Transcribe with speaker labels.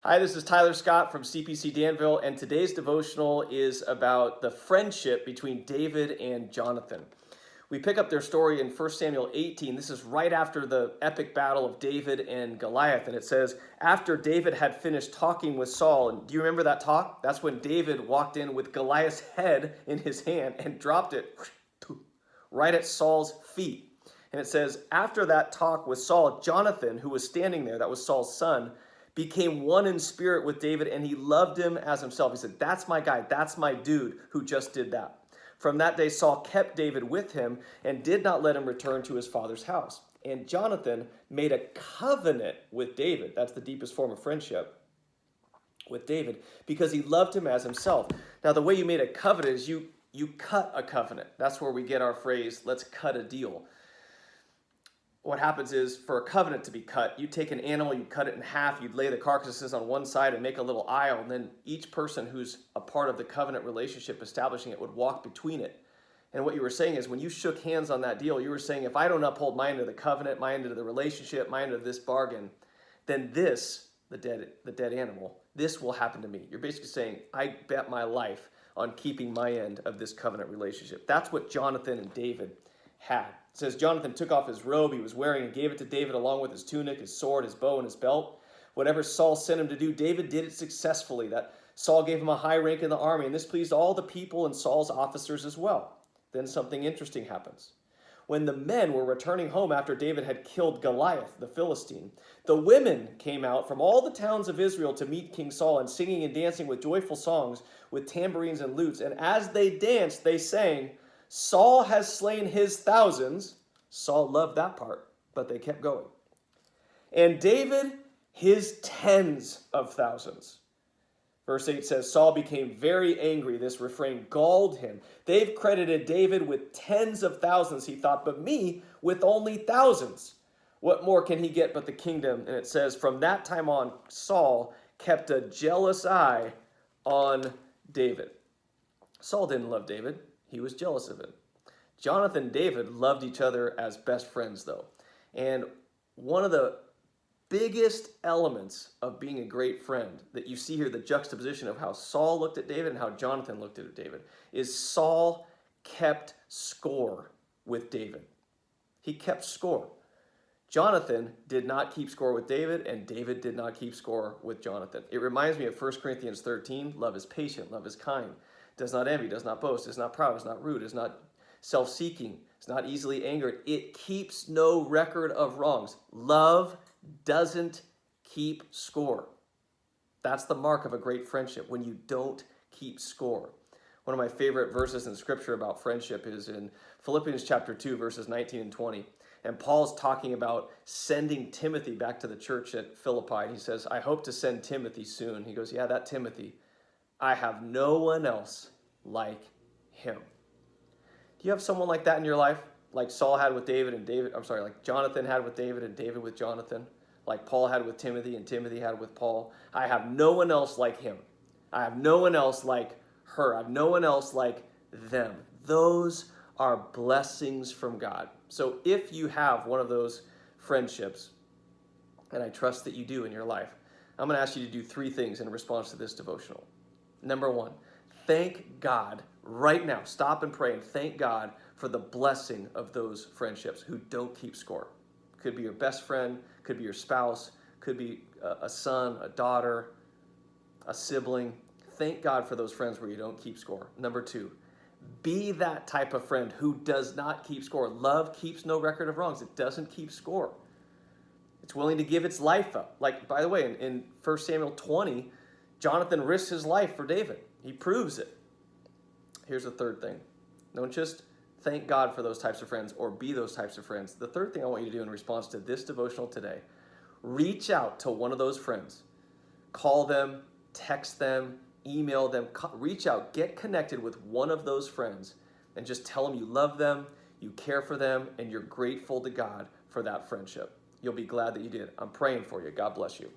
Speaker 1: Hi, this is Tyler Scott from CPC Danville, and today's devotional is about the friendship between David and Jonathan. We pick up their story in 1 Samuel 18. This is right after the epic battle of David and Goliath, and it says, after David had finished talking with Saul, and do you remember that talk? That's when David walked in with Goliath's head in his hand and dropped it right at Saul's feet. And it says, after that talk with Saul, Jonathan, who was standing there, that was Saul's son, became one in spirit with David, and he loved him as himself. He said, that's my guy, that's my dude who just did that. From that day, Saul kept David with him and did not let him return to his father's house. And Jonathan made a covenant with David. That's the deepest form of friendship with David, because he loved him as himself. Now, the way you made a covenant is you cut a covenant. That's where we get our phrase, let's cut a deal. What happens is, for a covenant to be cut, you take an animal, you cut it in half, you'd lay the carcasses on one side and make a little aisle, and then each person who's a part of the covenant relationship establishing it would walk between it. And what you were saying is, when you shook hands on that deal, you were saying, if I don't uphold my end of the covenant, my end of the relationship, my end of this bargain, then this, the dead animal, this will happen to me. You're basically saying, I bet my life on keeping my end of this covenant relationship. That's what Jonathan and David had. It says Jonathan took off his robe he was wearing and gave it to David along with his tunic, his sword, his bow, and his belt. Whatever Saul sent him to do, David did it successfully. That Saul gave him a high rank in the army, and this pleased all the people and Saul's officers as well. Then something interesting happens. When the men were returning home after David had killed Goliath, the Philistine, the women came out from all the towns of Israel to meet King Saul, and singing and dancing with joyful songs, with tambourines and lutes. And as they danced, they sang, Saul has slain his thousands. Saul loved that part, but they kept going. And David, his tens of thousands. Verse 8 says, Saul became very angry. This refrain galled him. They've credited David with tens of thousands, he thought, but me with only thousands. What more can he get but the kingdom? And it says, from that time on, Saul kept a jealous eye on David. Saul didn't love David. He was jealous of him. Jonathan and David loved each other as best friends, though. And one of the biggest elements of being a great friend that you see here, the juxtaposition of how Saul looked at David and how Jonathan looked at David, is Saul kept score with David. He kept score. Jonathan did not keep score with David, and David did not keep score with Jonathan. It reminds me of 1 Corinthians 13, love is patient, love is kind, does not envy, does not boast, is not proud, is not rude, is not self-seeking, is not easily angered. It keeps no record of wrongs. Love doesn't keep score. That's the mark of a great friendship, when you don't keep score. One of my favorite verses in Scripture about friendship is in Philippians chapter 2, verses 19 and 20. And Paul's talking about sending Timothy back to the church at Philippi. And he says, I hope to send Timothy soon. He goes, yeah, that Timothy. I have no one else like him. Do you have someone like that in your life? Like Saul had with David and like Jonathan had with David and David with Jonathan? Like Paul had with Timothy and Timothy had with Paul? I have no one else like him. I have no one else like her. I have no one else like them. Those are blessings from God. So if you have one of those friendships, and I trust that you do in your life, I'm going to ask you to do three things in response to this devotional. Number one, thank God right now. Stop and pray and thank God for the blessing of those friendships who don't keep score. Could be your best friend, could be your spouse, could be a son, a daughter, a sibling. Thank God for those friends where you don't keep score. Number two, be that type of friend who does not keep score. Love keeps no record of wrongs. It doesn't keep score. It's willing to give its life up. Like, by the way, in 1 Samuel 20, Jonathan risks his life for David. He proves it. Here's the third thing. Don't just thank God for those types of friends or be those types of friends. The third thing I want you to do in response to this devotional today, reach out to one of those friends. Call them, text them, email them, reach out, get connected with one of those friends and just tell them you love them, you care for them, and you're grateful to God for that friendship. You'll be glad that you did. I'm praying for you. God bless you.